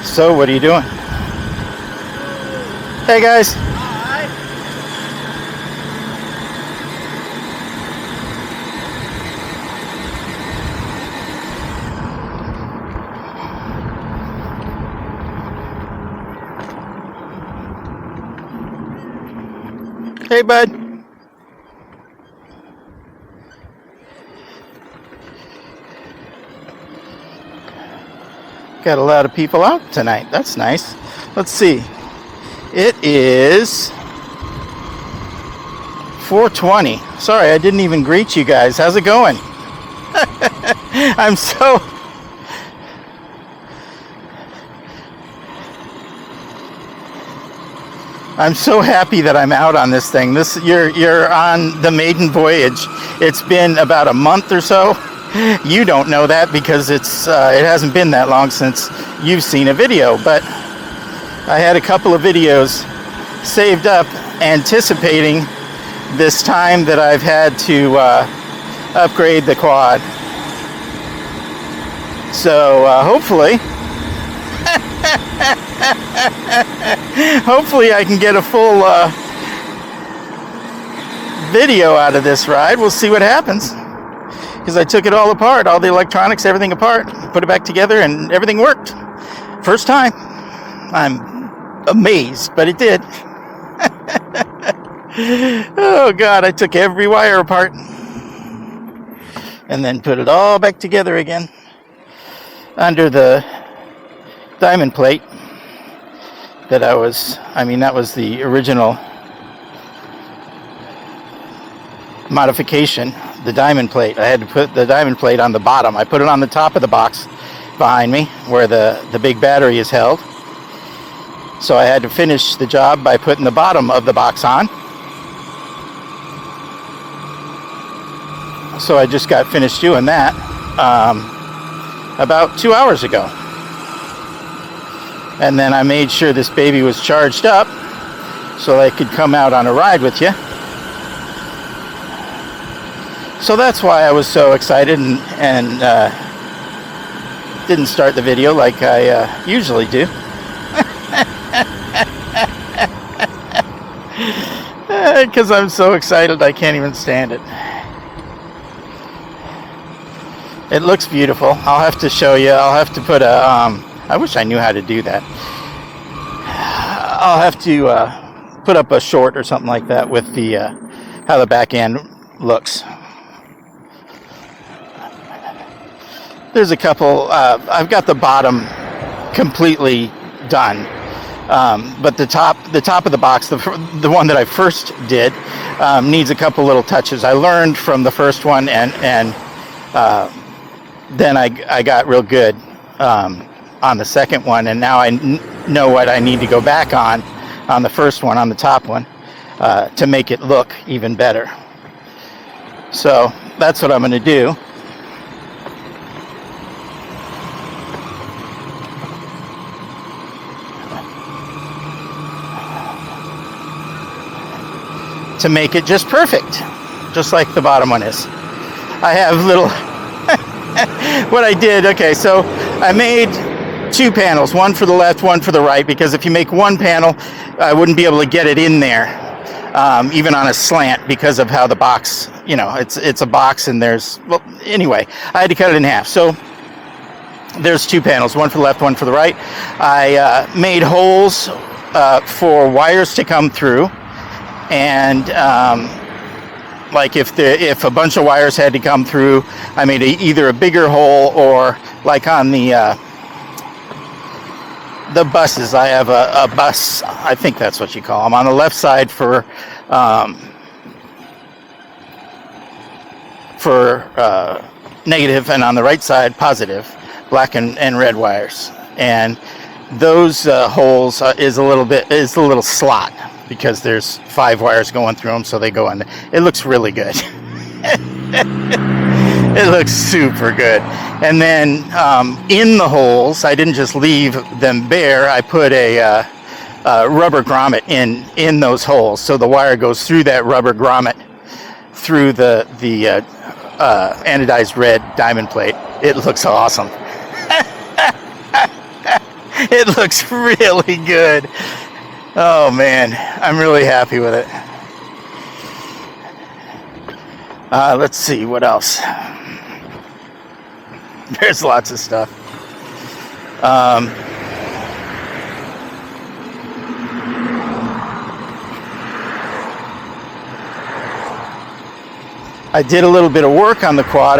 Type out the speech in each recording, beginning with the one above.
So, what are you doing? Hey guys. Hi. Hey bud. Got a lot of people out tonight. That's nice. Let's see. It is 4:20. Sorry, I didn't even greet you guys. How's it going? I'm so happy that I'm out on this thing. You're on the maiden voyage. It's been about a month or so. You don't know that because it hasn't been that long since you've seen a video, but I had a couple of videos saved up anticipating this time that I've had to upgrade the quad. So hopefully I can get a full video out of this ride. We'll see what happens. Because I took it all apart, all the electronics, everything apart, put it back together, and everything worked. First time. I'm amazed, but it did. Oh God, I took every wire apart and then put it all back together again under the diamond plate that that was the original modification, the diamond plate. I had to put the diamond plate on the bottom. I put it on the top of the box behind me where the big battery is held. So I had to finish the job by putting the bottom of the box on. So I just got finished doing that about 2 hours ago. And then I made sure this baby was charged up so I could come out on a ride with you. So that's why I was so excited and didn't start the video like I usually do. Because I'm so excited I can't even stand it. It looks beautiful. I'll have to show you. I'll have to put a... I wish I knew how to do that. I'll have to put up a short or something like that with the how the back end looks. There's a couple. I've got the bottom completely done, but the top of the box, the one that I first did, needs a couple little touches. I learned from the first one, and then I got real good on the second one, and now I know what I need to go back on the first one, on the top one, to make it look even better. So that's what I'm going to do. To make it just perfect, just like the bottom one is. I have little what I did, okay, so I made two panels, one for the left, one for the right, because if you make one panel, I wouldn't be able to get it in there, even on a slant, because of how the box, it's a box, and there's, well, anyway, I had to cut it in half. So there's two panels, one for the left, one for the right. I made holes for wires to come through, and like if a bunch of wires had to come through, I made either a bigger hole, or like on the buses, I have a bus, I think that's what you call them, on the left side for negative, and on the right side positive, black and red wires. And those holes is a little slot, because there's 5 wires going through them, so they go in. It looks really good. It looks super good. And then in the holes, I didn't just leave them bare. I put a rubber grommet in those holes, so the wire goes through that rubber grommet through the anodized red diamond plate. It looks awesome. It looks really good. Oh man, I'm really happy with it. Let's see what else. There's lots of stuff. I did a little bit of work on the quad.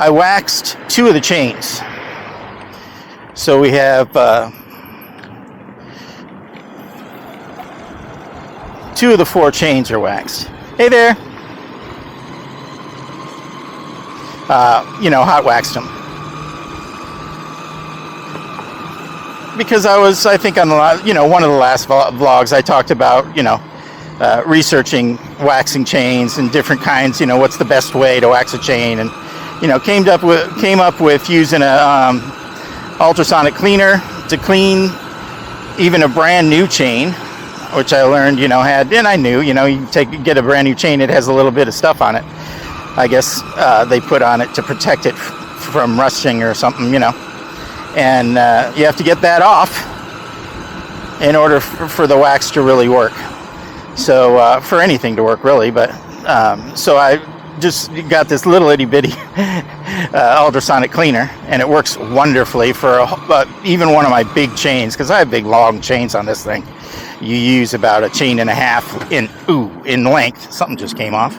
I waxed 2 of the chains. So we have 2 of the 4 chains are waxed. Hey there. Hot waxed them. Because I think on one of the last vlogs I talked about, researching waxing chains and different kinds, what's the best way to wax a chain, and came up with using a ultrasonic cleaner to clean even a brand new chain, which I learned and I knew you get a brand new chain, it has a little bit of stuff on it, I guess they put on it to protect it from rusting or something, and you have to get that off in order for the wax to really work. So for anything to work really, but so I just got this little itty bitty ultrasonic cleaner, and it works wonderfully for even one of my big chains, because I have big long chains on this thing. You use about a chain and a half in length. Something just came off.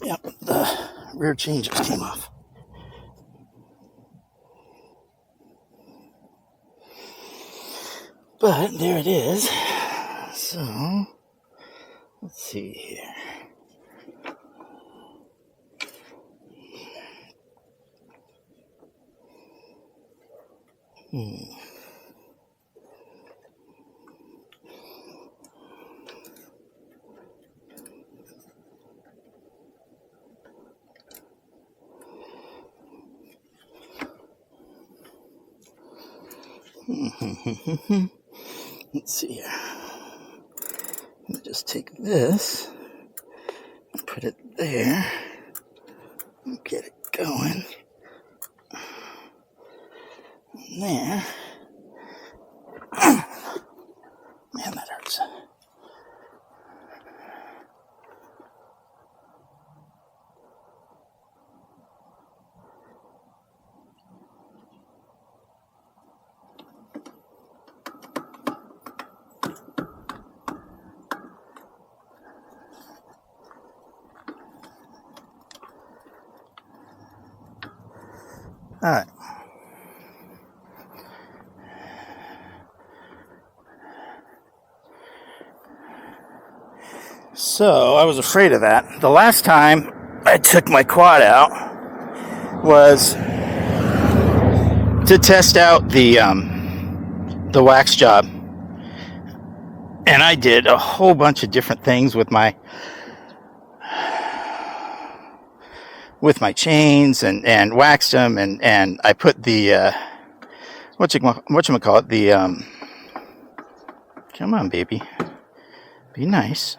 Yep, the rear chain just came off. But there it is. So, let's see here. Let's see here. Let me just take this and put it there and get it going. And there. Man, that hurts. All right. So I was afraid of that. The last time I took my quad out was to test out the wax job, and I did a whole bunch of different things with my chains and waxed them, and I put the whatchamacallit, the come on baby, be nice,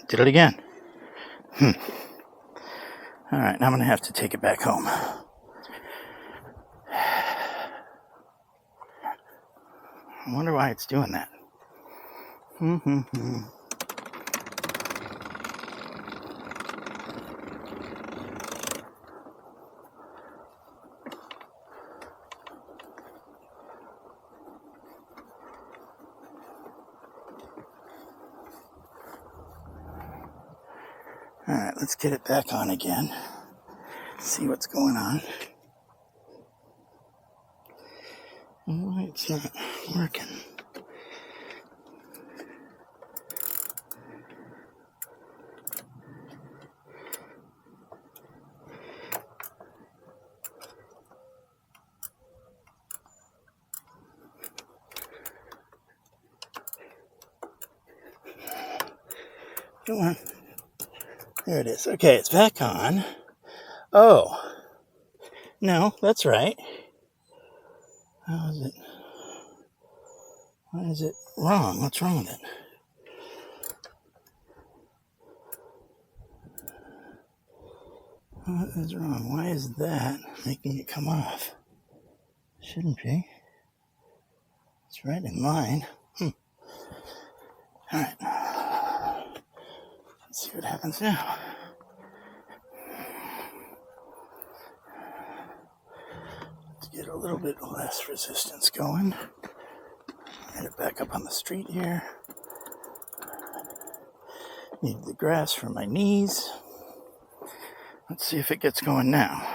did it again. Alright, now I'm gonna have to take it back home. I wonder why it's doing that. Alright, let's get it back on again. See what's going on. Oh, it's not working. Come on. There it is. Okay, it's back on. Oh. No, that's right. How is it? Why is it wrong? What's wrong with it? What is wrong? Why is that making it come off? Shouldn't be. It's right in line. Alright. Let's see what happens now. Let's get a little bit less resistance going. Get it back up on the street here. Need the grass for my knees. Let's see if it gets going now.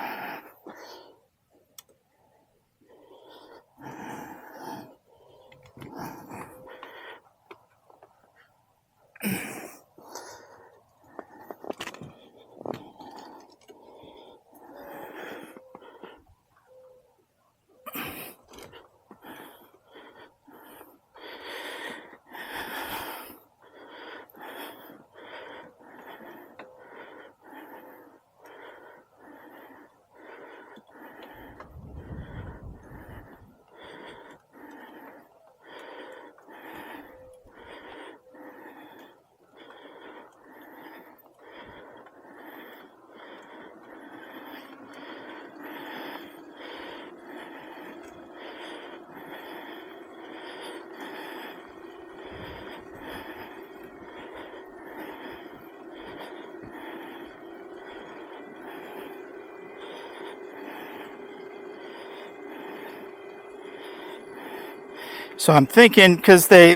So I'm thinking, because they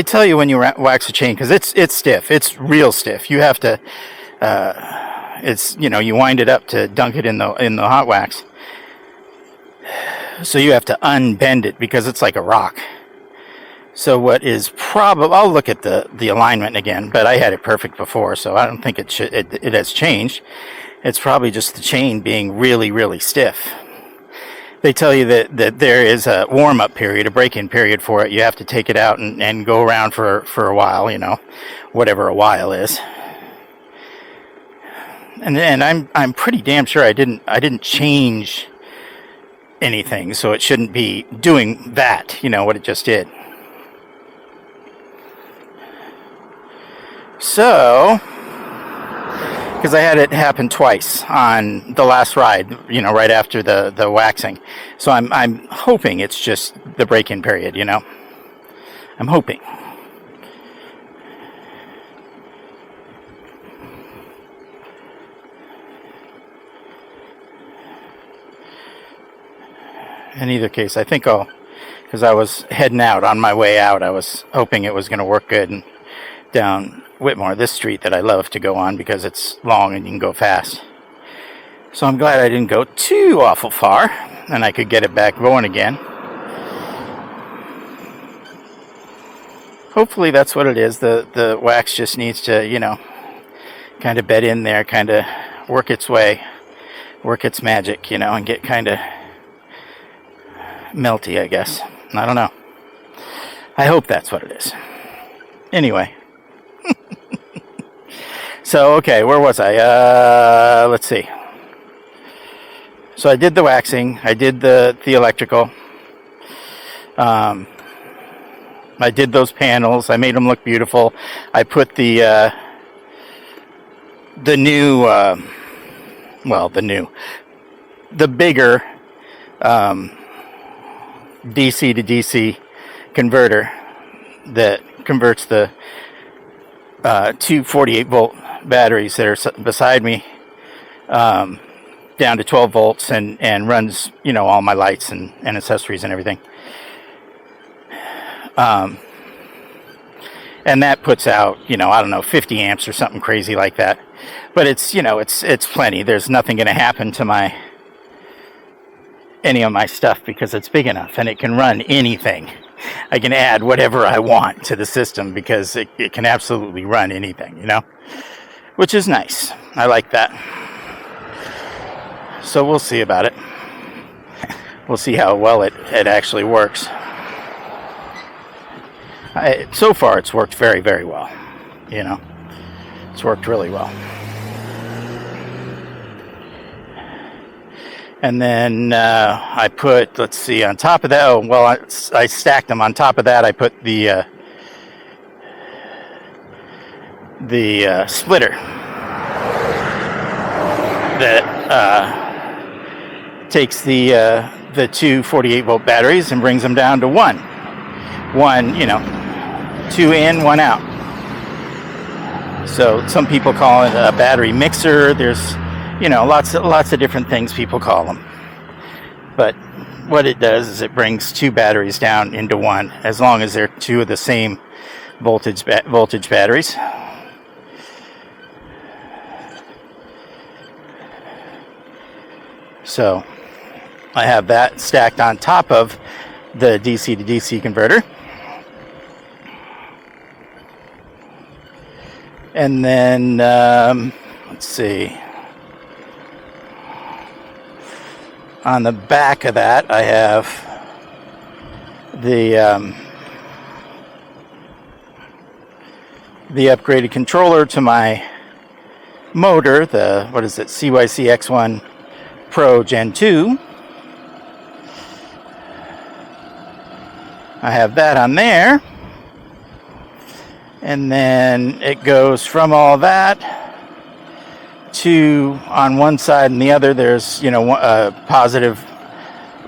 tell you when you wax a chain, because it's stiff, it's real stiff. You have to, it's, you wind it up to dunk it in the hot wax. So you have to unbend it because it's like a rock. So what is probably, I'll look at the alignment again, but I had it perfect before, so I don't think it has changed. It's probably just the chain being really, really stiff. They tell you that there is a warm-up period, a break-in period for it. You have to take it out and go around for a while, whatever a while is. And I'm pretty damn sure I didn't change anything, so it shouldn't be doing that, what it just did. So, because I had it happen twice on the last ride, right after the waxing. So I'm hoping it's just the break-in period, I'm hoping. In either case, I think because I was heading out on my way out, I was hoping it was going to work good and down Whitmore, this street that I love to go on because it's long and you can go fast. So I'm glad I didn't go too awful far and I could get it back going again. Hopefully that's what it is. The wax just needs to, kind of bed in there, kind of work its way, work its magic, and get kind of melty, I guess. I don't know. I hope that's what it is. Anyway. So, okay, where was I? Let's see. So I did the waxing. I did the electrical. I did those panels. I made them look beautiful. I put the bigger DC to DC converter that converts the two 48-volt batteries that are beside me down to 12 volts and runs, all my lights and accessories and everything. And that puts out, I don't know, 50 amps or something crazy like that. But it's, it's plenty. There's nothing going to happen to any of my stuff because it's big enough and it can run anything. I can add whatever I want to the system because it can absolutely run anything, which is nice. I like that. So we'll see about it. We'll see how well it actually works. So far it's worked very, very well, It's worked really well. And then I put, let's see, on top of that, I stacked them. On top of that, I put the splitter that takes the two 48-volt batteries and brings them down to one, 2 in, 1 out. So some people call it a battery mixer. There's, lots of different things people call them. But what it does is it brings two batteries down into one, as long as they're two of the same voltage batteries. So I have that stacked on top of the DC to DC converter. And then, let's see, on the back of that, I have the upgraded controller to my motor, the, CYC X1 Pro Gen 2. I have that on there. And then it goes from all that to, on one side and the other, there's, a positive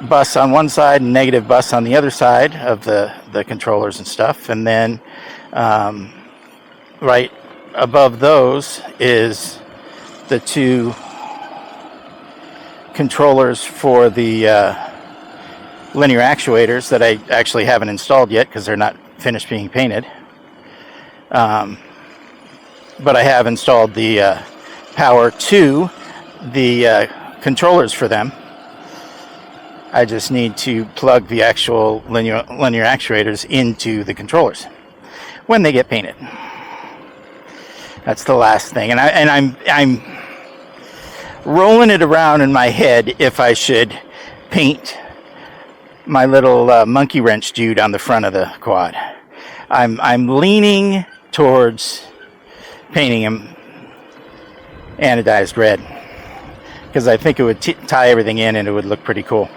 bus on one side and negative bus on the other side of the controllers and stuff. And then right above those is the two controllers for the linear actuators that I actually haven't installed yet because they're not finished being painted. But I have installed the power to the controllers for them. I just need to plug the actual linear actuators into the controllers when they get painted. That's the last thing, and I'm rolling it around in my head if I should paint my little monkey wrench dude on the front of the quad. I'm leaning towards painting him anodized red because I think it would tie everything in and it would look pretty cool.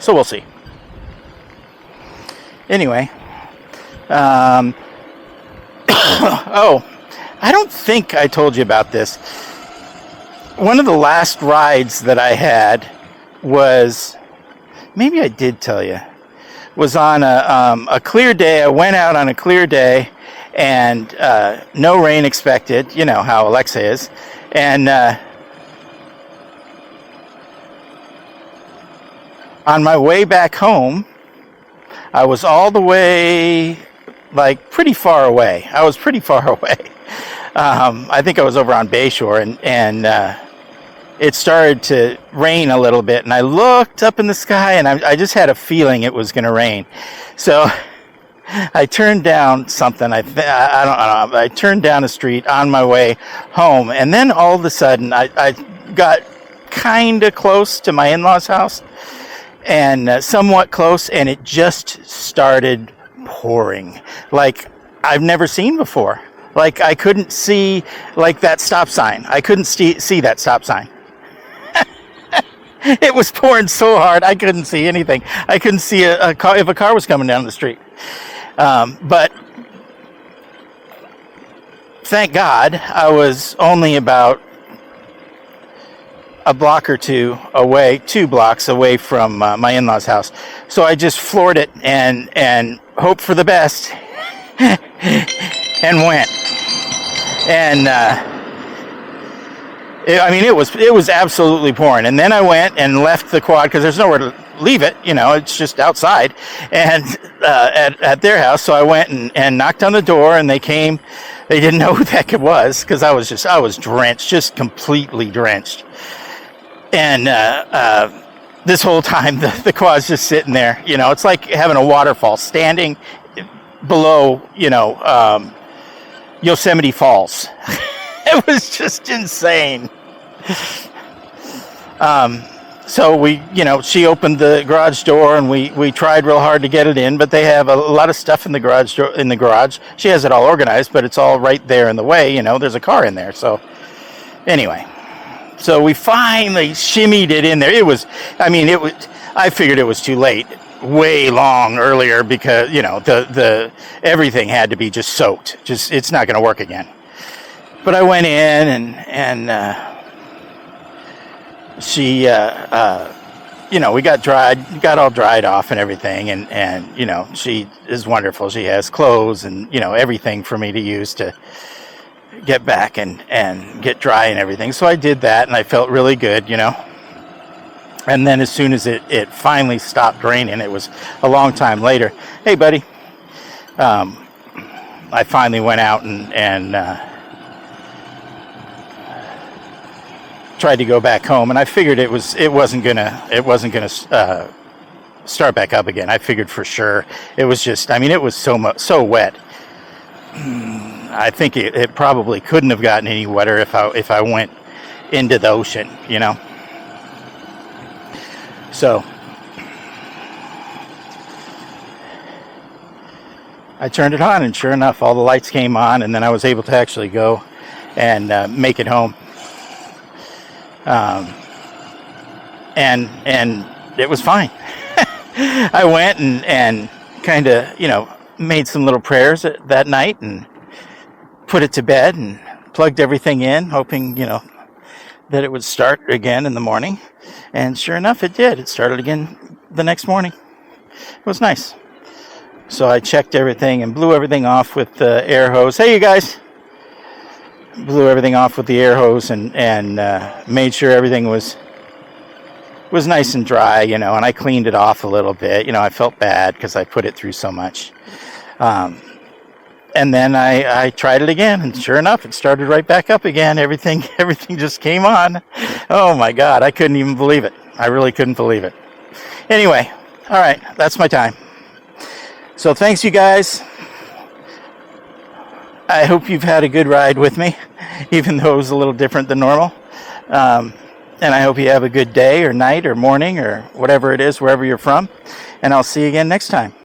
So we'll see. Anyway, oh, I don't think I told you about this. One of the last rides that I had was, maybe I did tell you, was on a clear day. I went out on a clear day and no rain expected. You know how Alexa is. And on my way back home, I was all the way, pretty far away. I was pretty far away. I think I was over on Bayshore, and it started to rain a little bit, and I looked up in the sky, and I just had a feeling it was going to rain. So I turned down something. I don't know. I turned down a street on my way home, and then all of a sudden, I got kind of close to my in-laws' house, and somewhat close, and it just started pouring like I've never seen before. Like I couldn't see that stop sign. I couldn't see that stop sign. It was pouring so hard I couldn't see anything. I couldn't see a car if a car was coming down the street. But thank God I was only about a block or two away, 2 blocks away from my in-laws' house. So I just floored it and hoped for the best and went. And it was absolutely pouring. And then I went and left the quad because there's nowhere to leave it. It's just outside and at their house. So I went and knocked on the door, and they came. They didn't know who the heck it was because I was drenched, just completely drenched. And this whole time, the quad's just sitting there. It's like having a waterfall standing below, Yosemite Falls. It was just insane. So we, she opened the garage door, and we tried real hard to get it in, but they have a lot of stuff in the garage door, in the garage. She has it all organized, but it's all right there in the way. There's a car in there. So anyway, so we finally shimmied it in there. I figured it was too late, way long earlier, because the everything had to be just soaked. It's not going to work again. But I went in and she, we got all dried off and everything, and she is wonderful. She has clothes and everything for me to use to get back and get dry and everything. So I did that, and I felt really good, And then as soon as it finally stopped raining, it was a long time later. Hey, buddy. I finally went out and tried to go back home, and I figured it wasn't gonna start back up again. I figured for sure. It was just, it was so wet. I think it probably couldn't have gotten any wetter if I went into the ocean, So I turned it on, and sure enough, all the lights came on, and then I was able to actually go and make it home. And it was fine. I went and kind of, made some little prayers that night and put it to bed and plugged everything in, hoping, that it would start again in the morning. And sure enough, it did. It started again the next morning. It was nice. So I checked everything and blew everything off with the air hose. Hey, you guys! Blew everything off with the air hose and made sure everything was nice and dry, and I cleaned it off a little bit. I felt bad because I put it through so much. And then I tried it again, and sure enough, it started right back up again. Everything just came on. Oh my God, I couldn't even believe it. I really couldn't believe it. Anyway, all right, that's my time. So thanks, you guys. I hope you've had a good ride with me, even though it was a little different than normal. And I hope you have a good day or night or morning or whatever it is, wherever you're from. And I'll see you again next time.